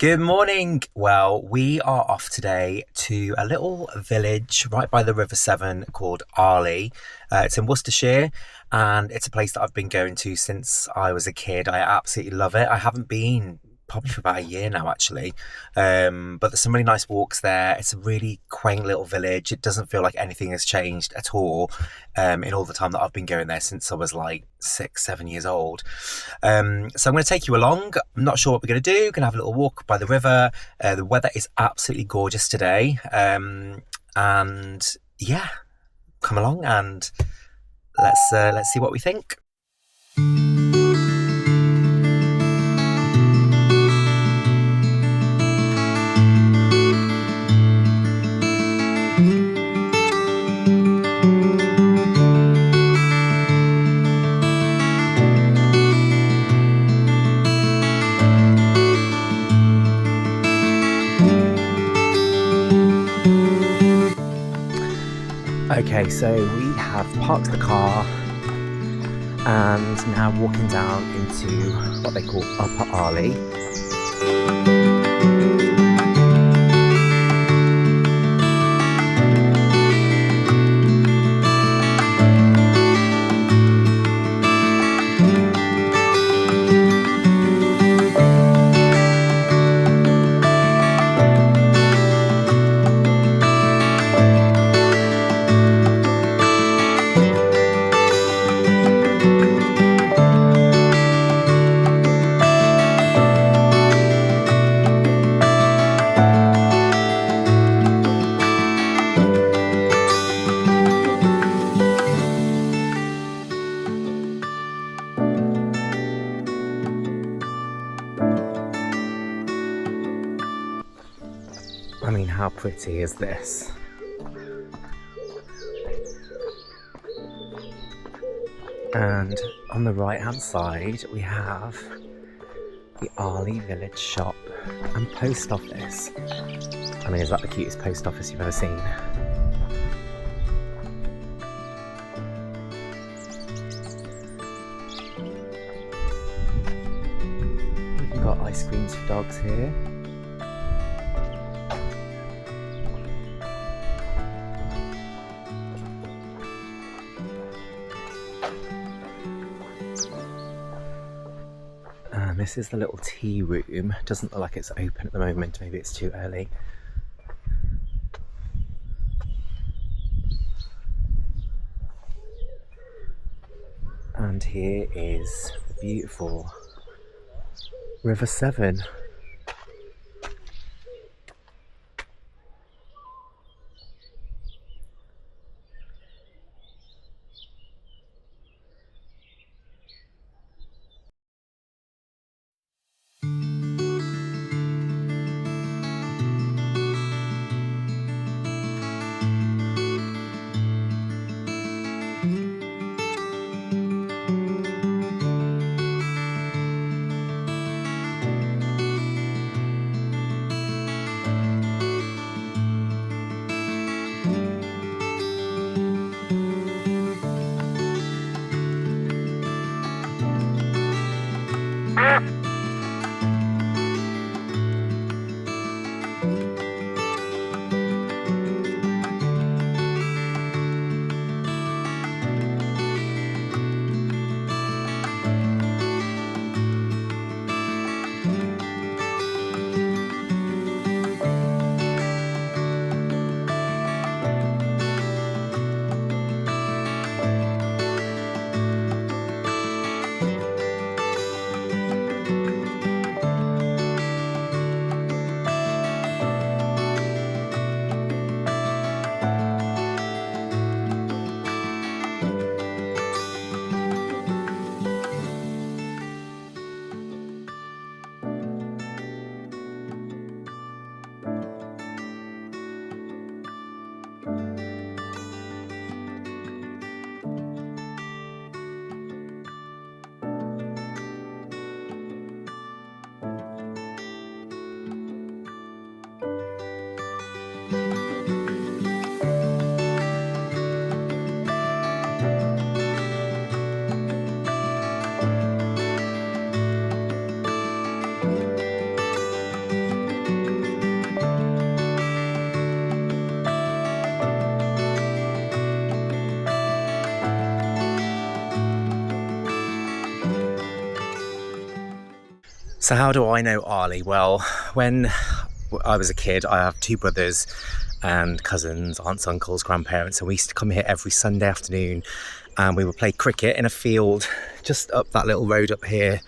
Good morning. Well, we are off today to a little village right by the River Severn called Arley. It's in Worcestershire, and it's a place that I've been going to since I was a kid. I absolutely love it. I haven't been probably for about a year now, actually. But there's some really nice walks there. It's a really quaint little village. It doesn't feel like anything has changed at all in all the time that I've been going there since I was like 6, 7 years old. So I'm going to take you along. I'm not sure what we're going to do. Going to have a little walk by the river. The weather is absolutely gorgeous today. And yeah, come along and let's see what we think. Okay, so we have parked the car and now walking down into what they call Upper Arley. I mean, how pretty is this? And on the right hand side we have the Arley village shop and post office. I mean, is that the cutest post office you've ever seen? We've got ice creams for dogs here. This is the little tea room. Doesn't look like it's open at the moment. Maybe it's too early. And here is the beautiful River Severn. So how do I know Arley? Well, when I was a kid, I have two brothers and cousins, aunts, uncles, grandparents, and we used to come here every Sunday afternoon and we would play cricket in a field just up that little road up here.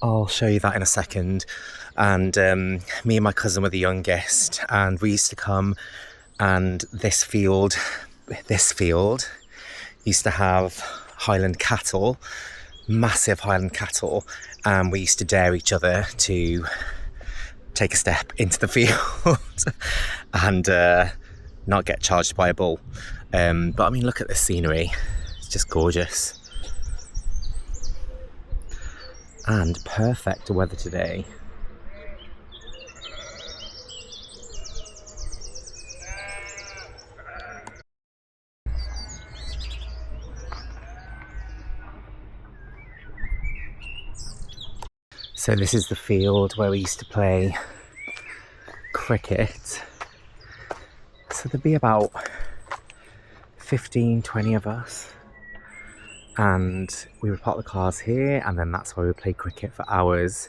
I'll show you that in a second. And me and my cousin were the youngest, and we used to come, and this field used to have Highland cattle, massive Highland cattle, and we used to dare each other to take a step into the field and not get charged by a bull. But I mean, look at this scenery. It's just gorgeous. And perfect weather today. So this is the field where we used to play cricket. So there'd be about 15-20 of us, and we would park the cars here, and then that's where we play cricket for hours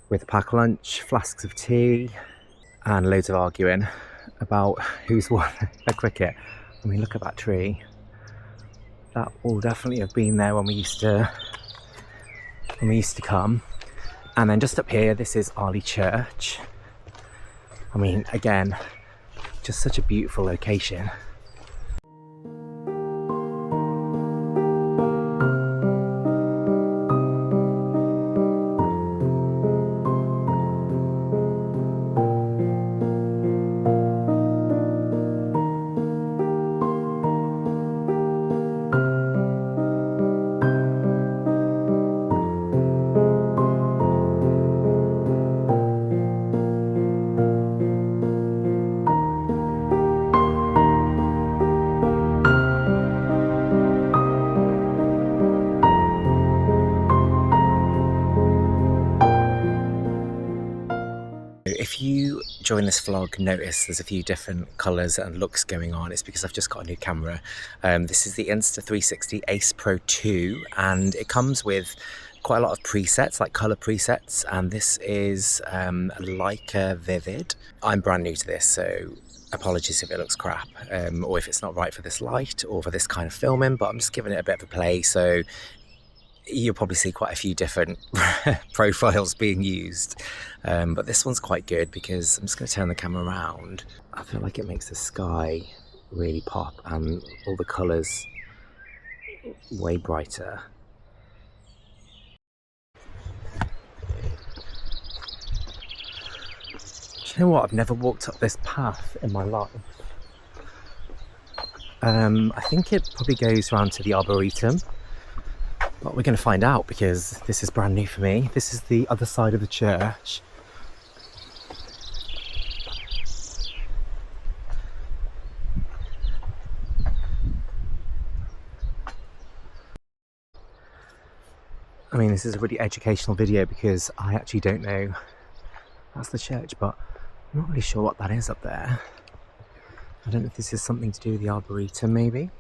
with a packed lunch, flasks of tea, and loads of arguing about who's won at cricket. I mean, look at that tree. That will definitely have been there when we used to come. And then just up here, this is Arley Church. I mean, again, just such a beautiful location. If you during this vlog notice there's a few different colours and looks going on, it's because I've just got a new camera. This is the Insta360 Ace Pro 2, and it comes with quite a lot of presets, like colour presets, and this is Leica Vivid. I'm brand new to this, so apologies if it looks crap, or if it's not right for this light or for this kind of filming, but I'm just giving it a bit of a play, so you'll probably see quite a few different profiles being used, but this one's quite good because I'm just going to turn the camera around. I feel like it makes the sky really pop and all the colours way brighter. Do you know what? I've never walked up this path in my life. I think it probably goes round to the Arboretum. But we're going to find out because this is brand new for me. This is the other side of the church. I mean, this is a really educational video because I actually don't know. That's the church, but I'm not really sure what that is up there. I don't know if this is something to do with the Arboretum, maybe.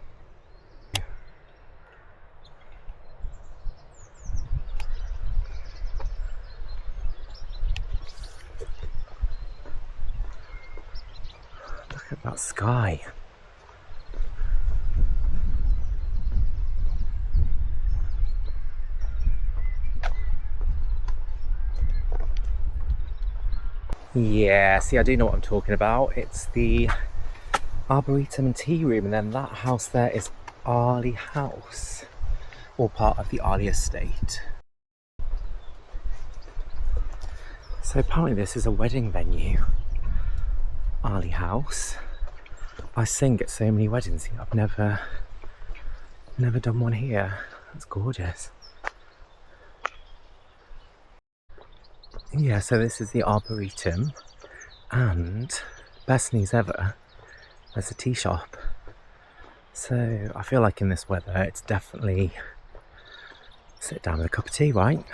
Look at that sky. Yeah, see, I do know what I'm talking about. It's the Arboretum and Tea Room, and then that house there is Arley House, all part of the Arley estate. So apparently this is a wedding venue. Arley House. I sing at so many weddings. I've never done one here. That's gorgeous. Yeah, so this is the Arboretum, and best news ever, there's a tea shop. So I feel like in this weather it's definitely sit down with a cup of tea, right?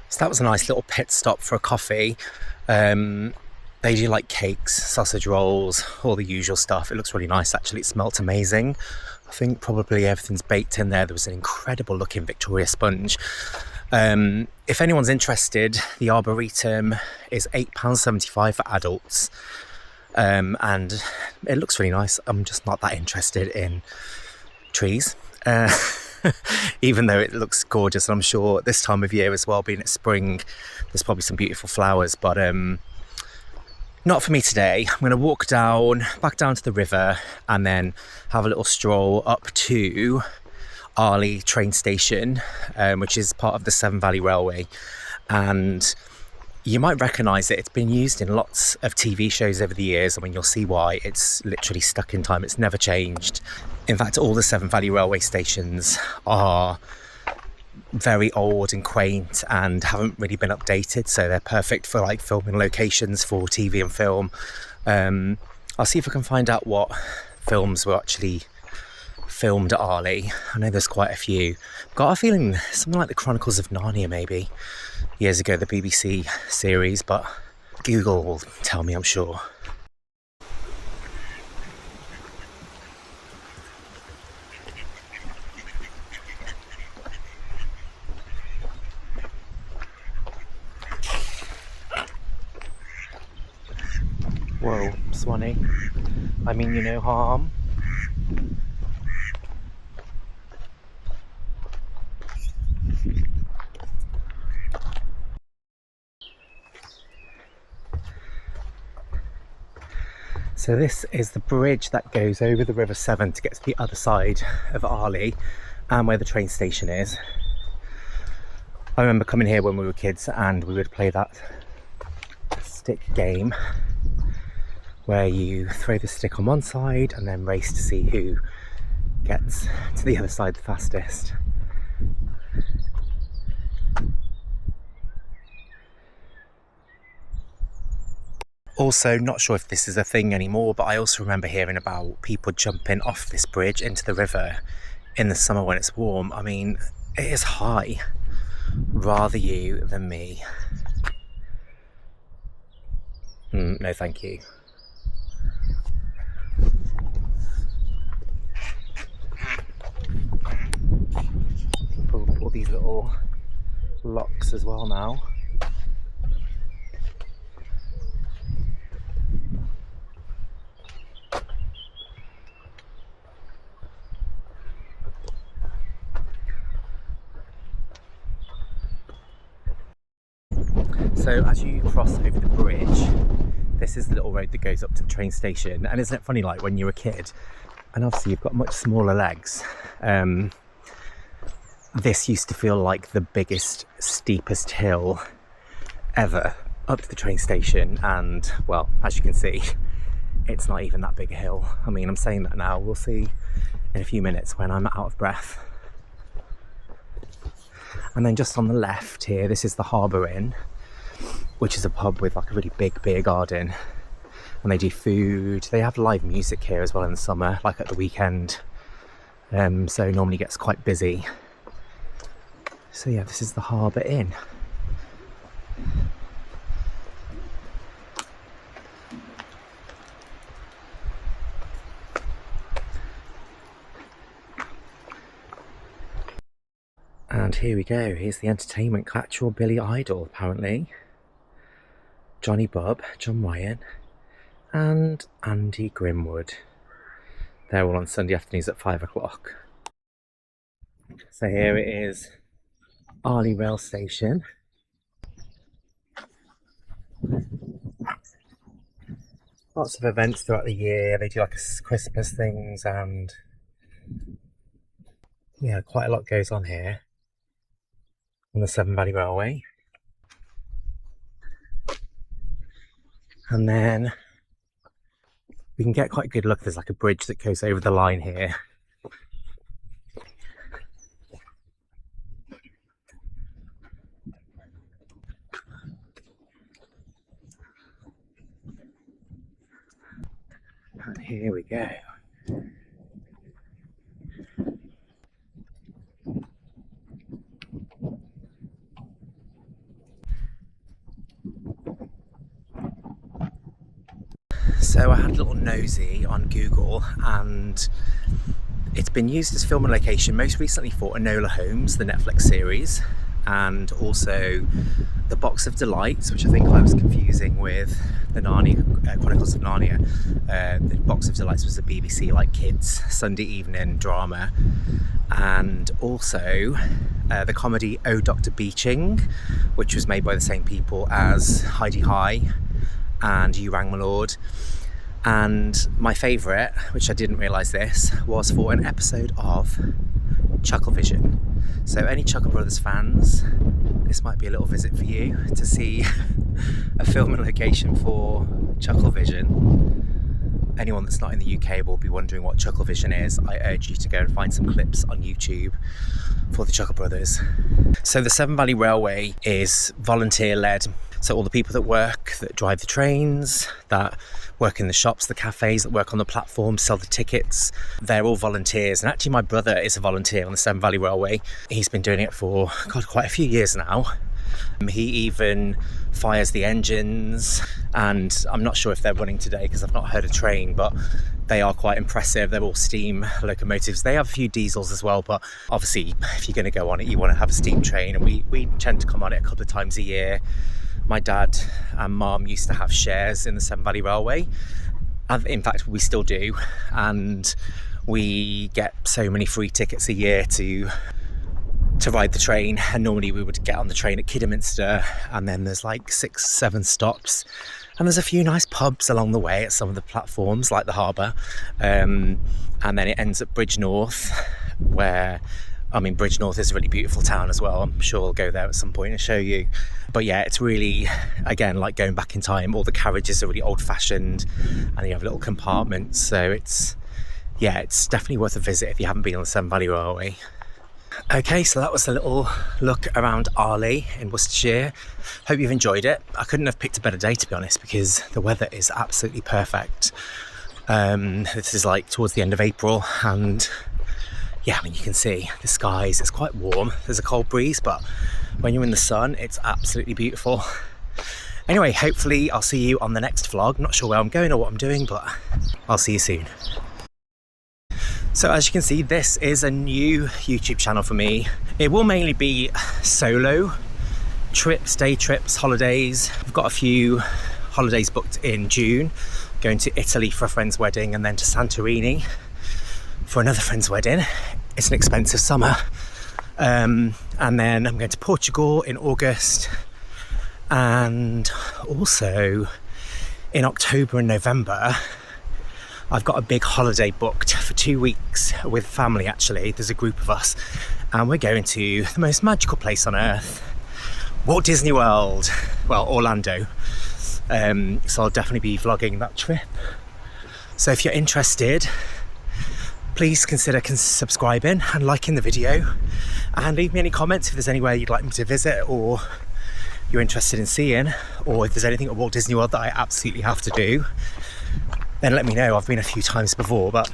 So that was a nice little pit stop for a coffee. They do like cakes, sausage rolls, all the usual stuff. It looks really nice actually. It smelt amazing. I think probably everything's baked in there. There was an incredible looking Victoria sponge. If anyone's interested, the Arboretum is £8.75 for adults. And it looks really nice. I'm just not that interested in trees. Even though it looks gorgeous, and I'm sure this time of year as well, being at spring, there's probably some beautiful flowers, but not for me today. I'm going to walk back down to the river and then have a little stroll up to Arley train station, which is part of the Severn Valley Railway. And you might recognise it. It's been used in lots of TV shows over the years. I mean, you'll see why. It's literally stuck in time. It's never changed. In fact, all the Severn Valley Railway stations are very old and quaint and haven't really been updated, so they're perfect for like filming locations for TV and film. I'll see if I can find out what films were actually filmed at Arley. I know there's quite a few. Got a feeling something like the Chronicles of Narnia maybe years ago, the BBC series, but Google will tell me, I'm sure. Whoa, Swanee. I mean you no harm. So this is the bridge that goes over the River Severn to get to the other side of Arley and where the train station is. I remember coming here when we were kids and we would play that stick game where you throw the stick on one side and then race to see who gets to the other side the fastest. Also, not sure if this is a thing anymore, but I also remember hearing about people jumping off this bridge into the river in the summer when it's warm. I mean, it is high. Rather you than me. No, thank you. All these little locks as well now. So as you cross over the bridge, this is the little road that goes up to the train station. And isn't it funny, like when you're a kid, and obviously you've got much smaller legs, this used to feel like the biggest, steepest hill ever up to the train station. And well, as you can see, it's not even that big a hill. I mean, I'm saying that now, we'll see in a few minutes when I'm out of breath. And then just on the left here, this is the Harbour Inn, which is a pub with like a really big beer garden, and they do food. They have live music here as well in the summer, like at the weekend, so normally gets quite busy. So yeah, this is the Harbour Inn. And here we go, here's the entertainment catch, or Billy Idol apparently. Johnny Bubb, John Ryan and Andy Grimwood. They're all on Sunday afternoons at 5 o'clock. So here it is, Arley Rail Station. Lots of events throughout the year. They do like Christmas things, and yeah, quite a lot goes on here on the Severn Valley Railway. And then we can get quite a good look. There's like a bridge that goes over the line here. And here we go. So I had a little nosy on Google, and it's been used as film and location most recently for Enola Holmes, the Netflix series, and also the Box of Delights, which I think I was confusing with the Narnia Chronicles of Narnia. The Box of Delights was a BBC like kids Sunday evening drama, and also the comedy Oh Dr. Beeching, which was made by the same people as Heidi High and You Rang My Lord. And my favourite, which I didn't realise this, was for an episode of Chucklevision. So any Chuckle Brothers fans, this might be a little visit for you to see a film and location for Chucklevision. Anyone that's not in the UK will be wondering what Chucklevision is. I urge you to go and find some clips on YouTube for the Chuckle Brothers. So the Severn Valley Railway is volunteer led. So all the people that drive the trains, that work in the shops, the cafes, that work on the platform, sell the tickets, they're all volunteers. And actually my brother is a volunteer on the Severn Valley Railway. He's been doing it for, quite a few years now. He even fires the engines, and I'm not sure if they're running today because I've not heard a train, but they are quite impressive. They're all steam locomotives. They have a few diesels as well, but obviously if you're going to go on it, you want to have a steam train, and we tend to come on it a couple of times a year. My dad and mum used to have shares in the Severn Valley Railway. In fact, we still do, and we get so many free tickets a year to ride the train. And normally we would get on the train at Kidderminster, and then there's like 6-7 stops, and there's a few nice pubs along the way at some of the platforms, like the Harbour, and then it ends at Bridgnorth, where Bridgnorth is a really beautiful town as well. I'm sure I'll go there at some point and show you. But yeah, it's really, again, like going back in time. All the carriages are really old-fashioned, and you have little compartments. So it's definitely worth a visit if you haven't been on the Severn Valley Railway. Okay, so that was a little look around Arley in Worcestershire. Hope you've enjoyed it. I couldn't have picked a better day, to be honest, because the weather is absolutely perfect. This is like towards the end of April, and yeah, you can see the skies, it's quite warm. There's a cold breeze, but when you're in the sun, it's absolutely beautiful. Anyway, hopefully I'll see you on the next vlog. I'm not sure where I'm going or what I'm doing, but I'll see you soon. So as you can see, this is a new YouTube channel for me. It will mainly be solo trips, day trips, holidays. I've got a few holidays booked in June, going to Italy for a friend's wedding, and then to Santorini for another friend's wedding. It's an expensive summer. And then I'm going to Portugal in August, and also in October and November I've got a big holiday booked for 2 weeks with family. Actually, there's a group of us, and we're going to the most magical place on earth, Walt Disney World, well, Orlando. So I'll definitely be vlogging that trip. So if you're interested, please consider subscribing and liking the video, and leave me any comments if there's anywhere you'd like me to visit or you're interested in seeing, or if there's anything at Walt Disney World that I absolutely have to do, then let me know. I've been a few times before, but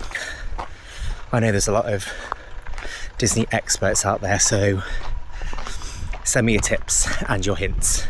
I know there's a lot of Disney experts out there, so send me your tips and your hints.